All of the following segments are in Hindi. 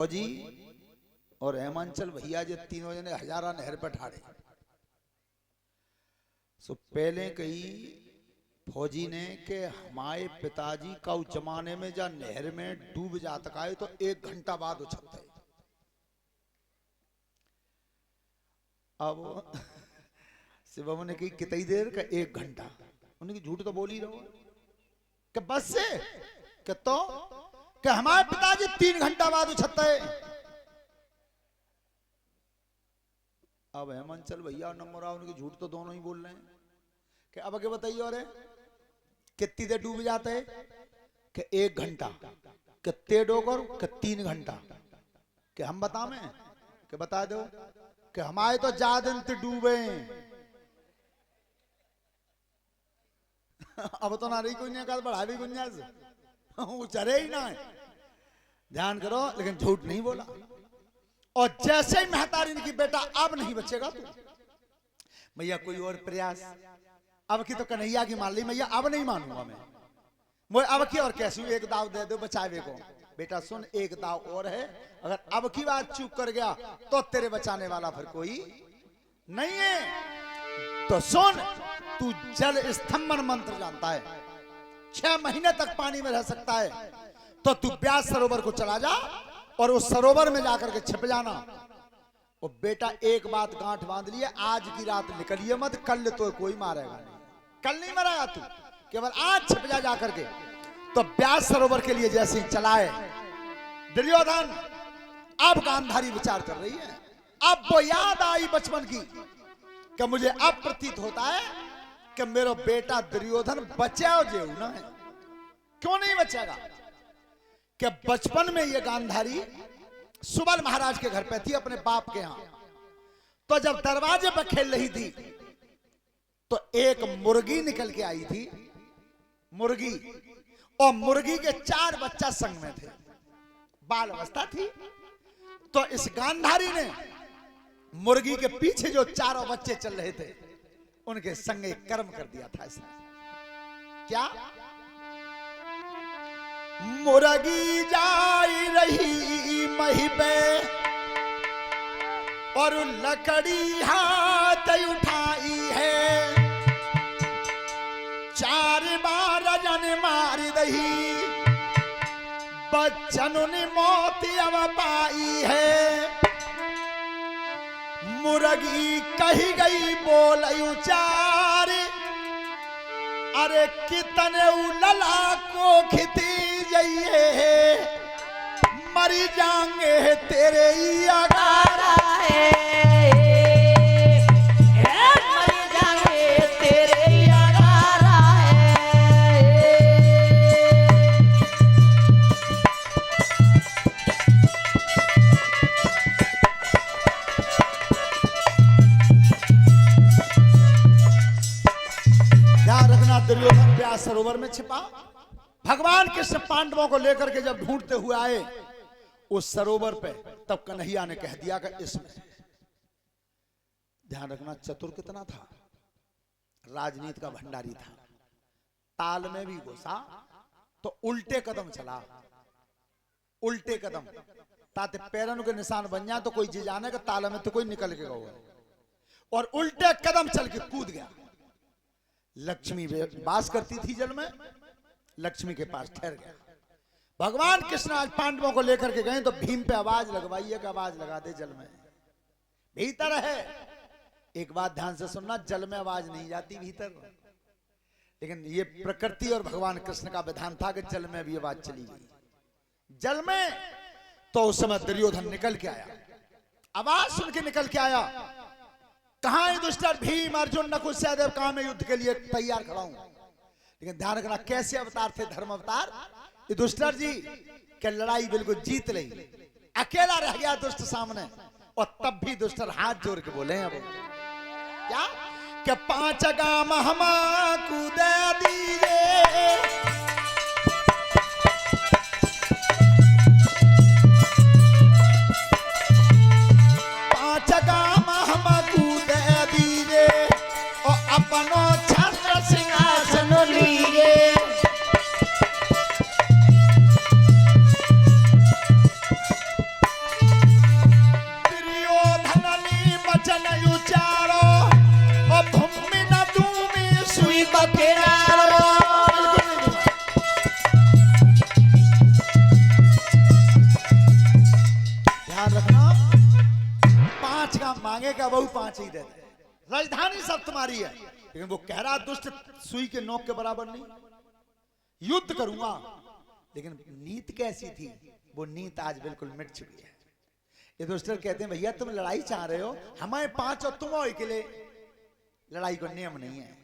फौजी और हेमांचल भैया जे तीनों जने हजारा नहर पर ठाड़े। सो पहले कही फौजी ने कि हमारे पिताजी का उस जमाने में जा नहर में डूब जाता है तो 1 घंटा बाद उछलते। अब शिवम ने कही कितनी देर का 1 घंटा। उन्होंने झूठ तो बोल ही रहो कि बस से कि हमारे पिताजी 3 घंटा बाद उछलते। अब हेमंचल भैया और नंबर उनके झूठ तो दोनों ही बोल रहे हैं कि अब आगे बताइए और कितनी देर डूब जाते हैं कि 1 घंटा कितने डोगर कि 3 घंटा कि हम बतावे कि बता दो कि हमारे तो ज्यादा डूबे। अब तो ना रही कोई नहीं कहा बढ़ा भी गुंजाइश चरे ही ना है। ध्यान करो लेकिन झूठ नहीं बोला। और जैसे ही महतारी ने की बेटा अब नहीं बचेगा तू। मैया कोई और प्रयास अब की तो कन्हैया की मान ली मैया अब नहीं मानूंगा मैं अब की और कैसे एक दाव दे दो बचावे को। बेटा सुन एक दाव और है अगर अब की बात चूक कर गया तो तेरे बचाने वाला फिर कोई नहीं है। तो सुन तू जल स्तंभन मंत्र जानता है 6 महीने तक पानी में रह सकता है तो तू व्यास सरोवर को चला जा और उस सरोवर में जाकर के छिप जाना। और बेटा एक बात गांठ बांध लिए आज की रात निकलिए मत कल तो कोई मारेगा नहीं। कल नहीं मरेगा तू केवल आज छिप जा जाकर के। तो व्यास सरोवर के लिए जैसे ही चलाए दुर्योधन अब गांधारी विचार कर रही है। अब वो याद आई बचपन की कि मुझे अब प्रतीत होता है कि मेरा बेटा दुर्योधन बचा जो ना है। क्यों नहीं बचेगा कि बचपन में ये गांधारी सुबल महाराज के घर पे थी अपने बाप के यहां। तो जब दरवाजे पर खेल रही थी तो एक मुर्गी निकल के आई थी। मुर्गी और मुर्गी के 4 बच्चा संग में थे। बाल अवस्था थी। तो इस गांधारी ने मुर्गी के पीछे जो 4 बच्चे चल रहे थे उनके संगे कर्म कर दिया था इसने। क्या मुर्गी जाई रही मही पे और लकड़ी हाथ उठाई है 4 बार जन मार दही बच्चन ने मौत अब पाई है। मुर्गी कही गई बोल उचार अरे कितने उलला को खिती जाइए मरी जाएंगे तेरे ही अगारा है मरी जाएंगे तेरे ही अगारा है। ध्यान रखना दुर्योधन व्यास सरोवर में छिपा। भगवान कृष्ण पांडवों को लेकर के जब ढूंढते हुए आए उस सरोवर पे तब कन्हैया ने कह दिया कि इसमें। ध्यान रखना चतुर कितना था राजनीति का भंडारी था। ताल में भी घुसा तो उल्टे कदम चला। उल्टे कदम ताते पैरों के निशान बन जाए तो कोई जी जाने का ताल में तो कोई निकल के गया और उल्टे कदम चल के कूद गया। लक्ष्मी वास करती थी जल में लक्ष्मी के पास ठहर गया। भगवान कृष्ण आज पांडवों को लेकर के गए तो भीम पे आवाज लगवाइए कि आवाज लगा दे जल में भीतर है। एक बात ध्यान से सुनना जल में आवाज नहीं जाती भीतर लेकिन ये प्रकृति और भगवान कृष्ण का विधान था कि जल में भी आवाज चली गई। जल में तो उस समय दुर्योधन निकल के आया। आवाज सुन के निकल के आया। कहां है दुष्टर भीम अर्जुन नकुल सहदेव कहां में युद्ध के लिए तैयार खड़ा हूं। लेकिन ध्यान रखना कैसे अवतार थे धर्म अवतार। ये दुष्टर जी के लड़ाई बिल्कुल जीत ली अकेला रह गया दुष्ट सामने और तब भी दुष्टर हाथ जोड़ के बोले हैं वो क्या कि 5 गाम हमको दे दीजिए 5 गाम हमको दे दीजिए और अपनो छत्र सिंहासन लीजिए। मांगेगा बहु 5 ही दे दे, राजधानी सब तुम्हारी है। लेकिन वो कह रहा दुष्ट सुई के नोक के बराबर नहीं, युद्ध करूंगा। लेकिन नीत कैसी थी, वो नीत आज बिल्कुल मिट चुकी है। ये दुष्ट कहते हैं भैया तुम लड़ाई चाह रहे हो, हमारे 5 और तुम हो अकेले, लड़ाई को नियम नहीं है।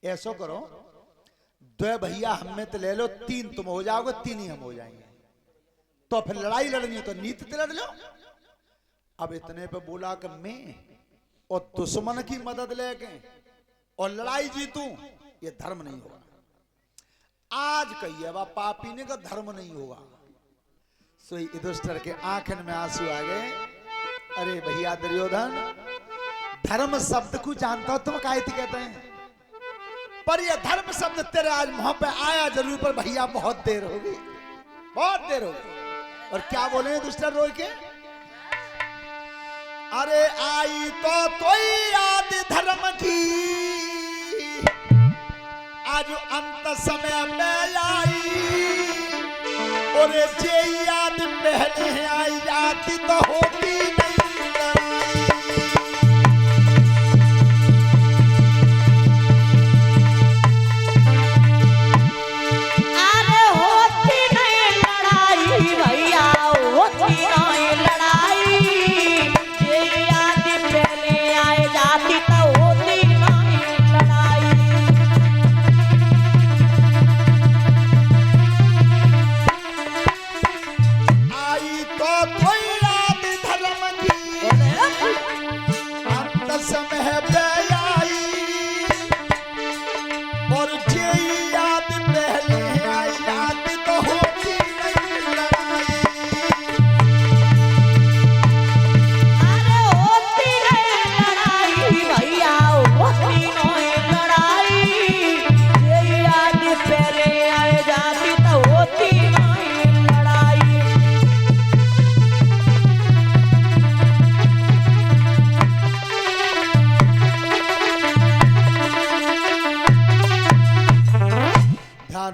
ऐसा करो 2 भैया हम में तो ले लो, 3 तुम हो जाओगे, 3 ही हम हो जाएंगे। तो फिर लड़ाई लड़नी है तो नीति से लड़ लो। अब इतने पे बोला कि मैं और दुश्मन की मदद लेके और लड़ाई जीतूं, ये धर्म नहीं होगा। आज कहिए बा पापी ने का धर्म नहीं होगा। सो युधिष्ठिर के आंखन में आंसू आ गए। अरे भैया दुर्योधन, धर्म शब्द को जानता हो तुम, काहे कहते हैं, पर ये धर्म शब्द तेरे आज मुंह पे आया जरूर, पर भैया बहुत देर हो गई, बहुत देर हो गई। और क्या बोले दुष्टर रोई के, अरे आई तो याद धर्म की, आज अंत समय में आई, और जे याद पहले आई जाती तो होती नहीं।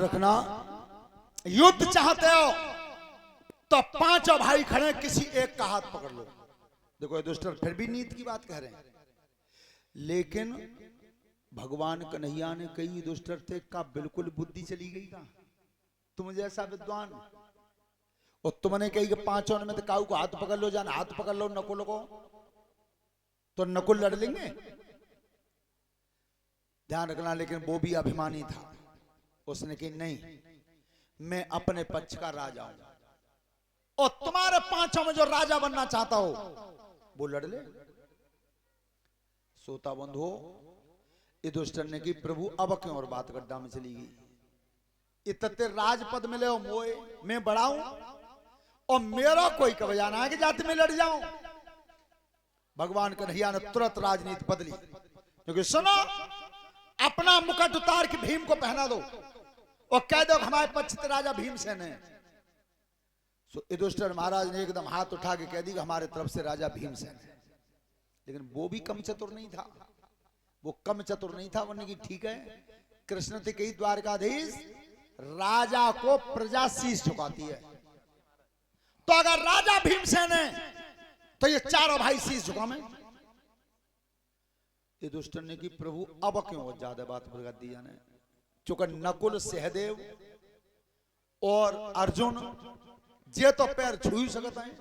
रखना, युद्ध चाहते हो तो 5 भाई खड़े, किसी एक का हाथ पकड़ लो। देखो युधिष्ठिर फिर भी नीति की बात कह रहे हैं, लेकिन भगवान कन्हैया ने कही युधिष्ठिर थे का बिल्कुल बुद्धि चली गई का, तुम जैसा विद्वान, और तुमने कही कि 5 में तो काऊ को हाथ पकड़ लो, जाना हाथ पकड़ लो नकुल को, तो नकुल लड़ लेंगे। ध्यान रखना, लेकिन वो भी अभिमानी था। उसने कही नहीं, मैं अपने पक्ष का राजा हूं, और तुम्हारे 5 में जो राजा बनना चाहता हो वो लड़ ले। सोता बंद हो। युधिष्ठिर ने की प्रभु अब क्यों और बात गड्ढा में चली गई, इतने राजपद मिले हो मोए, मैं बड़ा हूं और मेरा कोई कब जाना है कि जाति में लड़ जाऊं। भगवान कन्हैया ने तुरंत राजनीति बदली, क्योंकि सुनो, अपना मुकुट उतार के भीम को पहना दो और कह दो हमारे पक्ष राजा भीमसेन है। सो युधिष्ठिर महाराज ने एकदम हाथ उठा के कह दी कि हमारे तरफ से राजा भीमसेन है। लेकिन वो भी कम चतुर नहीं था, वो कम चतुर नहीं था। वरना की ठीक है, कृष्ण थे कही द्वारकाधीश, राजा को प्रजा शीश झुकाती है, तो अगर राजा भीमसेन है तो ये 4 भाई शीश झुकावे। युधिष्ठिर ने की प्रभु अब क्यों ज्यादा बात बढ़ा दी जाने, चूंकि नकुल, सहदेव और अर्जुन जे तो पैर छू ही सकता है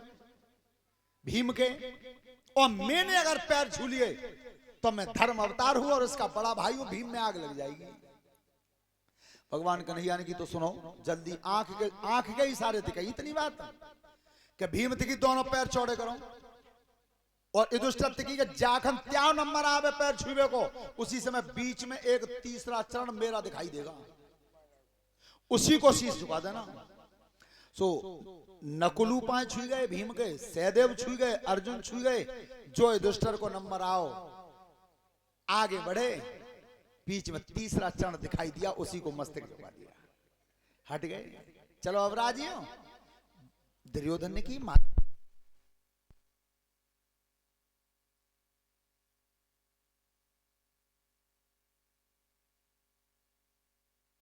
भीम के, और मैंने अगर पैर छू लिए तो मैं धर्म अवतार हूं और इसका बड़ा भाई हूं, भीम में आग लग जाएगी। भगवान कन्हैया ने की तो सुनो जल्दी, आंख के इशारे थे कही इतनी बात कि भीम की दोनों पैर चौड़े करो, और युधिष्ठिर की जाखन त्या नंबर आवे पैर छुए को, उसी समय बीच में एक तीसरा चरण मेरा दिखाई देगा, उसी को शीश झुका देना। सो नकुलू 5 छुई गए भीम के, सहदेव छुई गए, अर्जुन छुई गए, जो युधिष्ठिर को नंबर आओ आगे बढ़े, बीच में तीसरा चरण दिखाई दिया, उसी को मस्तक झुका दिया, हट गए। चलो अब राजी हो। दुर्योधन ने की